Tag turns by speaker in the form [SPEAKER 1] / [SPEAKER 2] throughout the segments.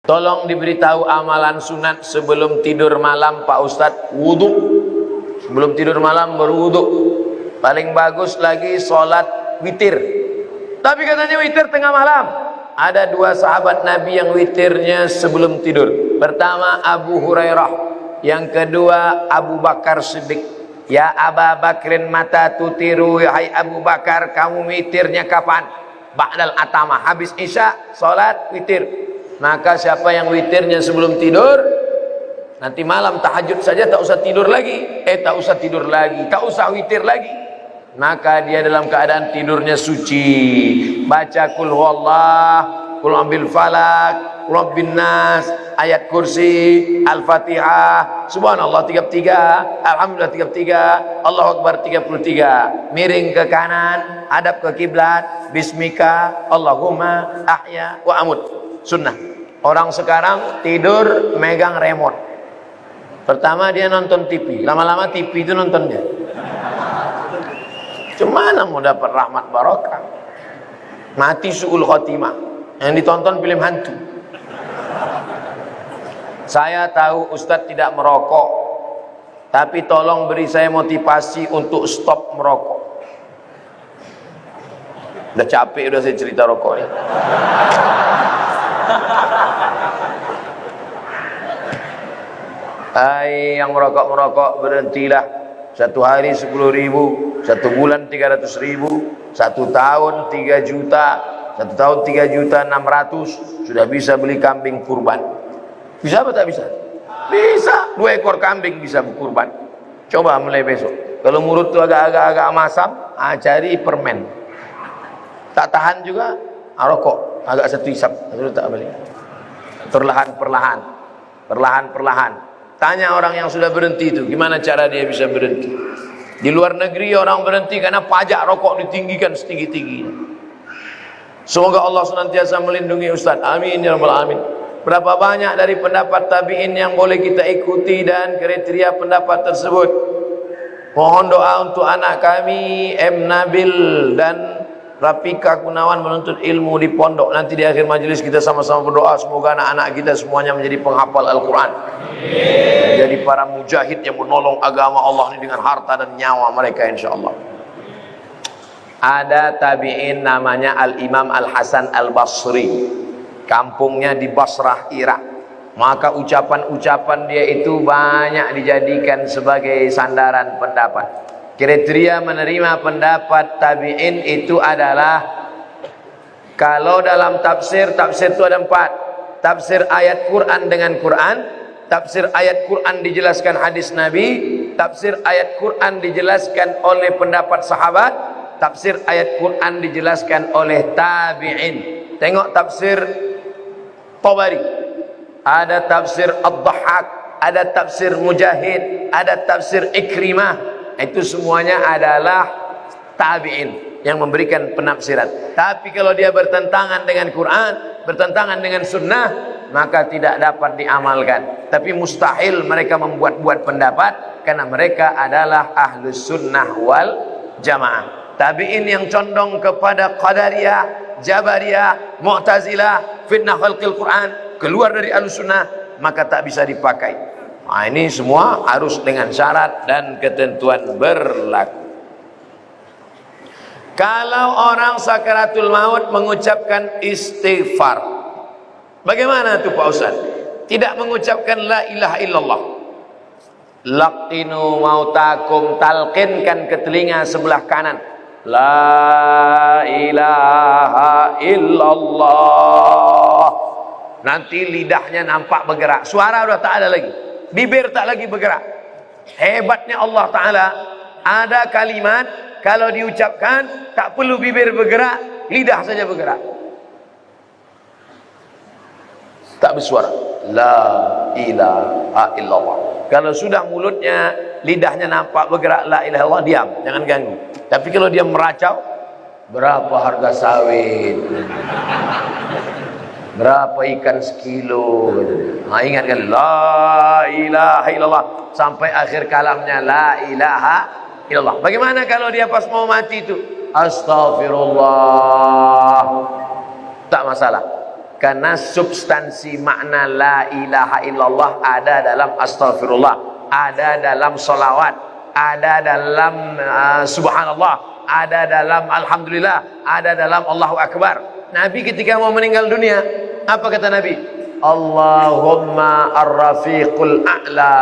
[SPEAKER 1] Tolong diberitahu amalan sunat sebelum tidur malam Pak Ustadz. Wudhu. Sebelum tidur malam berwudhu. Paling bagus lagi sholat witir. Tapi katanya witir tengah malam. Ada dua sahabat Nabi yang witirnya sebelum tidur. Pertama Abu Hurairah, yang kedua Abu Bakar Siddiq. Ya Aba Bakrin mata tutiru, hai Abu Bakar, kamu witirnya kapan? Ba'dal atama, habis isya sholat witir. Maka siapa yang witirnya sebelum tidur, nanti malam tahajud saja tak usah tidur lagi, tak usah tidur lagi, tak usah witir lagi, maka dia dalam keadaan tidurnya suci. Baca kul huwallah, kul ambil falak, kul rabbin nas, ayat kursi, al-fatihah, subhanallah 33, alhamdulillah 33, Allahu akbar 33, miring ke kanan, hadap ke kiblat, bismika Allahumma ahya wa amut. Sunnah. Orang sekarang tidur megang remote. Pertama dia nonton TV, lama-lama TV itu nontonnya. Cemana mau dapat rahmat barokah? Mati su'ul khotimah. Yang ditonton film hantu. Saya tahu Ustadz tidak merokok, tapi tolong beri saya motivasi untuk stop merokok. Udah capek udah saya cerita rokok ini. Hai yang merokok berhentilah. Satu hari 10.000, satu bulan 300.000, satu tahun 3 juta, satu tahun 3.600.000, sudah bisa beli kambing kurban. Bisa apa tak bisa? Bisa, 2 ekor kambing bisa kurban. Coba mulai besok. Kalau mulut tuh agak masam, cari permen. Tak tahan juga, rokok agak satu isap, lalu tak balik. Perlahan. Tanya orang yang sudah berhenti itu, gimana cara dia bisa berhenti? Di luar negeri orang berhenti karena pajak rokok ditinggikan setinggi-tingginya. Semoga Allah senantiasa melindungi Ustaz. Amin ya rabbal alamin. Berapa banyak dari pendapat tabi'in yang boleh kita ikuti dan kriteria pendapat tersebut? Mohon doa untuk anak kami M. Nabil dan Rafika Gunawan menuntut ilmu di pondok. Nanti di akhir majelis kita sama-sama berdoa semoga anak-anak kita semuanya menjadi penghafal Al-Quran, menjadi para mujahid yang menolong agama Allah ini dengan harta dan nyawa mereka insyaallah. Ada tabi'in namanya Al-Imam Al-Hasan Al-Basri, kampungnya di Basrah, Irak. Maka ucapan-ucapan dia itu banyak dijadikan sebagai sandaran pendapat. Kriteria menerima pendapat tabi'in itu adalah, kalau dalam tafsir itu ada 4. Tafsir ayat Quran dengan Quran, tafsir ayat Quran dijelaskan hadis Nabi, tafsir ayat Quran dijelaskan oleh pendapat sahabat, tafsir ayat Quran dijelaskan oleh tabi'in. Tengok tafsir Tabari, ada tafsir Ad-Dhahhak, ada tafsir Mujahid, ada tafsir Ikrimah. Itu semuanya adalah tabi'in yang memberikan penafsiran. Tapi kalau dia bertentangan dengan Quran, bertentangan dengan sunnah, maka tidak dapat diamalkan. Tapi mustahil mereka membuat-buat pendapat, karena mereka adalah ahlus sunnah wal jamaah. Tabi'in yang condong kepada Qadariyah, Jabariyah, Mu'tazilah, fitnah khalqil Quran, keluar dari ahlus sunnah, maka tak bisa dipakai. Nah, ini semua harus dengan syarat dan ketentuan berlaku. Kalau orang sakaratul maut mengucapkan istighfar, bagaimana tuh Pak Ustaz? Tidak mengucapkan la ilaha illallah. Laqinu mautakum, talqinkan ke telinga sebelah kanan, la ilaha illallah. Nanti lidahnya nampak bergerak, suara udah tak ada lagi, bibir tak lagi bergerak. Hebatnya Allah Ta'ala, ada kalimat kalau diucapkan tak perlu bibir bergerak, lidah saja bergerak, tak bersuara, la ilaha illallah. Kalau sudah mulutnya, lidahnya nampak bergerak la ilaha illallah, diam, jangan ganggu. Tapi kalau dia meracau, berapa harga sawit, berapa ikan sekilo, nah, ingatkan la ilaha illallah sampai akhir kalamnya la ilaha illallah. Bagaimana kalau dia pas mau mati itu astaghfirullah, tak masalah. Karena substansi makna la ilaha illallah ada dalam astaghfirullah, ada dalam salawat, ada dalam subhanallah, ada dalam alhamdulillah, ada dalam Allahu Akbar. Nabi ketika mau meninggal dunia, apa kata Nabi? Allahumma ar-rafiqul a'la,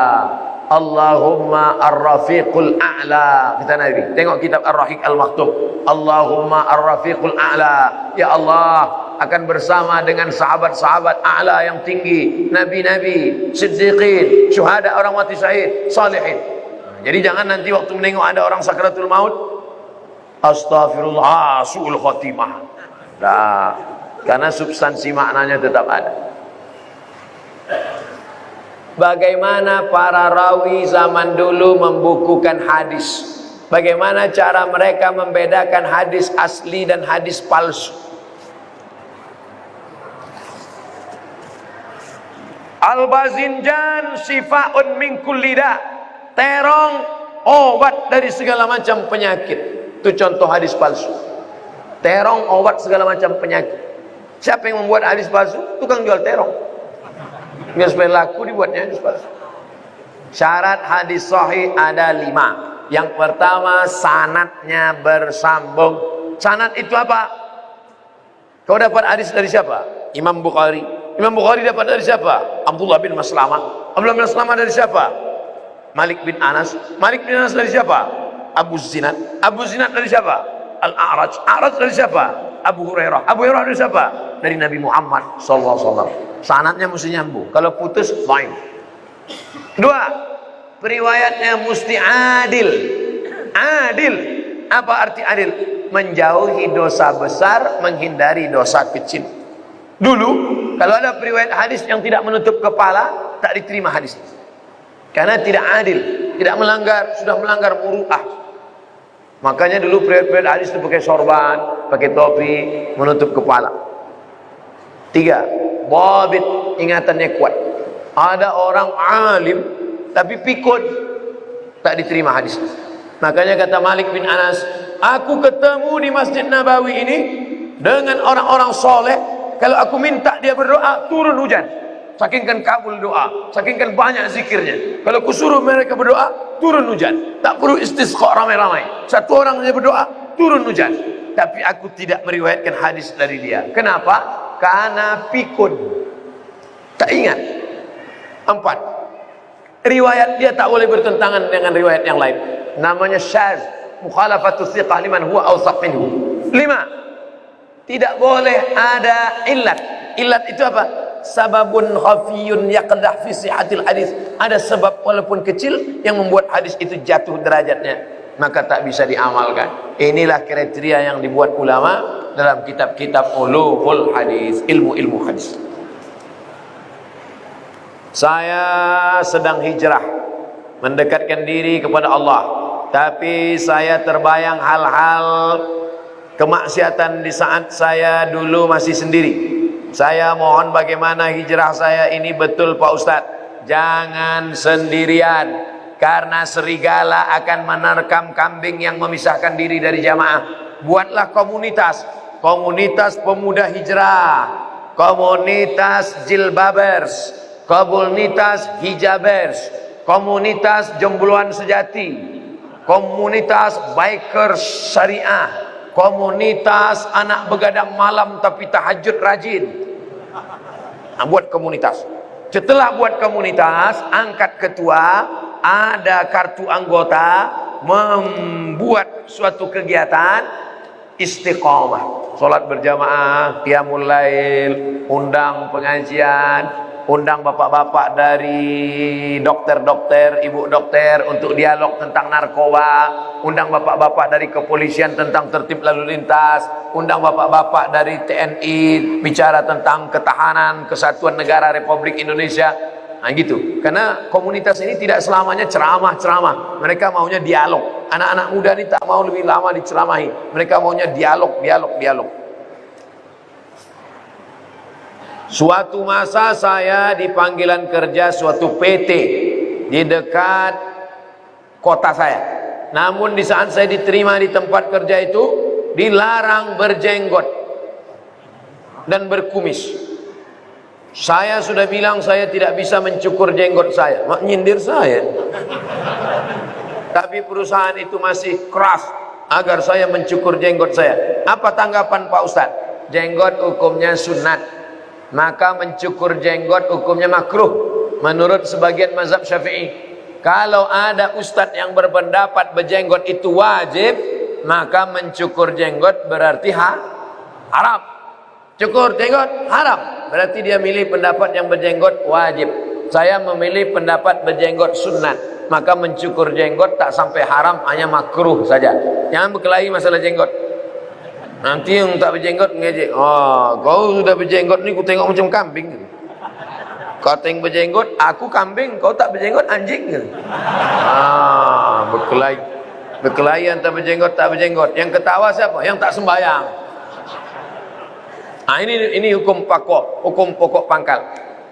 [SPEAKER 1] Allahumma ar-rafiqul a'la. Kata Nabi, tengok kitab Ar-Rahiq Al-Maktub. Allahumma ar-rafiqul a'la, ya Allah, akan bersama dengan sahabat-sahabat a'la yang tinggi, nabi-nabi, siddiqin, syuhada, orang mati syahid, salihin. Jadi jangan nanti waktu menengok ada orang sakratul maut, astaghfirullah, su'ul khotimah. Nah, karena substansi maknanya tetap ada. Bagaimana para rawi zaman dulu membukukan hadis? Bagaimana cara mereka membedakan hadis asli dan hadis palsu? Al-bazinjan syifaun min kulli da. Terong obat dari segala macam penyakit. Itu contoh hadis palsu. Terong obat segala macam penyakit. Siapa yang membuat hadis palsu? Tukang jual terong. Biar supaya laku dibuatnya hadis palsu. Syarat hadis sahih ada 5. Yang pertama, sanadnya bersambung. Sanad itu apa? Kau dapat hadis dari siapa? Imam Bukhari. Imam Bukhari dapat dari siapa? Abdullah bin Maslamah. Abdullah bin Maslamah dari siapa? Malik bin Anas. Malik bin Anas dari siapa? Abu Zinad. Abu Zinad dari siapa? Al-A'raj. A'raj dari siapa? Abu Hurairah. Abu Hurairah dari siapa? Dari Nabi Muhammad SAW. Sanadnya mesti nyambung. Kalau putus, lain. Kedua, periwayatnya mesti adil. Adil. Apa arti adil? Menjauhi dosa besar, menghindari dosa kecil. Dulu, kalau ada periwayat hadis yang tidak menutup kepala, tak diterima hadis. Karena tidak adil, tidak melanggar, sudah melanggar muru'ah. Makanya dulu periwayat hadis itu pakai sorban, pakai topi, menutup kepala. 3, babit, ingatannya kuat. Ada orang alim, tapi pikun, tak diterima hadis. Makanya kata Malik bin Anas, aku ketemu di Masjid Nabawi ini dengan orang-orang soleh. Kalau aku minta dia berdoa, turun hujan. Sakingkan kabul doa, sakingkan banyak zikirnya. Kalau aku suruh mereka berdoa, turun hujan. Tak perlu istisqa ramai-ramai. Satu orang saja berdoa, turun hujan. Tapi aku tidak meriwayatkan hadis dari dia. Kenapa? Karena pikun. Tak ingat. 4. Riwayat dia tak boleh bertentangan dengan riwayat yang lain. Namanya syaz. Mukhalafatus thiqah liman huwa awsaq minhu. 5. Tidak boleh ada illat. Illat itu apa? Sababun khafiyun yaqdah fi sihhatil hadis. Ada sebab walaupun kecil yang membuat hadis itu jatuh derajatnya, maka tak bisa diamalkan. Inilah kriteria yang dibuat ulama dalam kitab-kitab ulumul hadis, ilmu-ilmu hadis. Saya sedang hijrah, mendekatkan diri kepada Allah, tapi saya terbayang hal-hal kemaksiatan di saat saya dulu masih sendiri. Saya mohon bagaimana hijrah saya ini betul Pak Ustadz. Jangan sendirian, karena serigala akan menerkam kambing yang memisahkan diri dari jamaah. Buatlah komunitas, komunitas pemuda hijrah, komunitas jilbabers, komunitas hijabers, komunitas jombloan sejati, komunitas bikers syariah, komunitas anak begadang malam tapi tahajud rajin. Nah, buat komunitas. Setelah buat komunitas, angkat ketua, ada kartu anggota, membuat suatu kegiatan istiqomah, sholat berjamaah, qiyamul lail, undang pengajian, undang bapak-bapak dari dokter-dokter, ibu dokter untuk dialog tentang narkoba, undang bapak-bapak dari kepolisian tentang tertib lalu lintas, undang bapak-bapak dari TNI bicara tentang ketahanan kesatuan negara Republik Indonesia. Nah gitu. Karena komunitas ini tidak selamanya ceramah-ceramah. Mereka maunya dialog. Anak-anak muda ini tak mau lebih lama diceramahi. Mereka maunya dialog. Suatu masa saya di panggilan kerja suatu PT di dekat kota saya. Namun di saat saya diterima di tempat kerja itu, dilarang berjenggot dan berkumis. Saya sudah bilang saya tidak bisa mencukur jenggot saya. Mak nyindir saya. Tapi perusahaan itu masih keras agar saya mencukur jenggot saya. Apa tanggapan Pak Ustadz? Jenggot hukumnya sunat, maka mencukur jenggot hukumnya makruh menurut sebagian mazhab Syafi'i. Kalau ada ustadz yang berpendapat berjenggot itu wajib, maka mencukur jenggot berarti haram. Cukur jenggot haram, berarti dia milih pendapat yang berjenggot wajib. Saya memilih pendapat berjenggot sunat, maka mencukur jenggot tak sampai haram, hanya makruh saja. Jangan berkelahi masalah jenggot. Nanti yang tak berjenggot ngejek, kau sudah berjenggot ni ku tengok macam kambing. Kau tengok berjenggot, aku kambing, kau tak berjenggot anjing. Berkelahi. Berkelahi antara berjenggot tak berjenggot. Yang ketawa siapa? Yang tak sembahyang. Ini hukum pokok pangkal.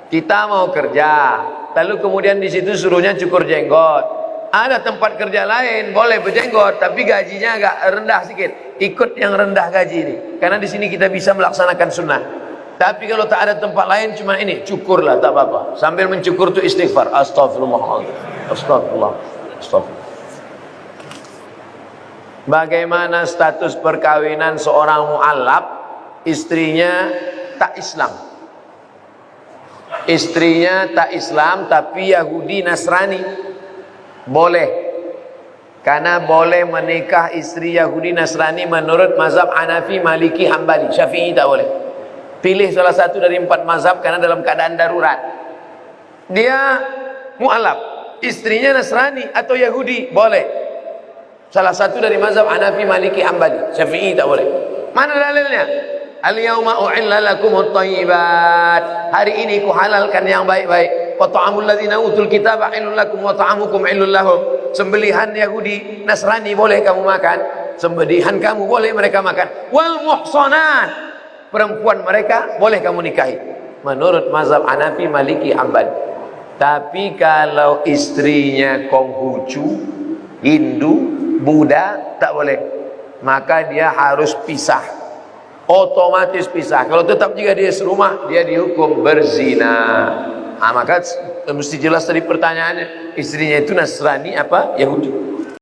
[SPEAKER 1] Kita mau kerja, lalu kemudian di situ suruhnya cukur jenggot. Ada tempat kerja lain boleh berjenggot, tapi gajinya agak rendah sedikit. Ikut yang rendah gaji ini, karena di sini kita bisa melaksanakan sunnah. Tapi kalau tak ada tempat lain, cuma ini cukurlah, tak apa-apa. Sambil mencukur tu istighfar, astagfirullah, astagfirullah, astagfirullah. Bagaimana status perkawinan seorang mu'allaf, istrinya tak Islam? Istrinya tak Islam tapi Yahudi Nasrani, boleh, karena boleh menikah istri Yahudi Nasrani menurut mazhab Hanafi, Maliki, Hambali. Syafi'i tak boleh. Pilih salah satu dari 4 mazhab karena dalam keadaan darurat. Dia mu'alaf, istrinya Nasrani atau Yahudi, boleh. Salah satu dari mazhab Hanafi, Maliki, Hambali. Syafi'i tak boleh. Mana dalilnya? Al-yawma uhilla lakumut thayyibat. Hari ini ku halalkan yang baik-baik. Wa ta'amul ladzina utul kitaba halal lakum wa ta'amukum halal lahum. Sembelihan Yahudi Nasrani boleh kamu makan, sembelihan kamu boleh mereka makan. Wal muhsanat, perempuan mereka boleh kamu nikahi menurut mazhab Hanafi, Maliki, Hambali. Tapi kalau istrinya Konghucu, Hindu, Buddha, tak boleh. Maka dia harus pisah, otomatis pisah. Kalau tetap juga dia serumah, dia dihukum berzina. Maka mesti jelas tadi pertanyaannya, istrinya itu Nasrani apa Yahudi.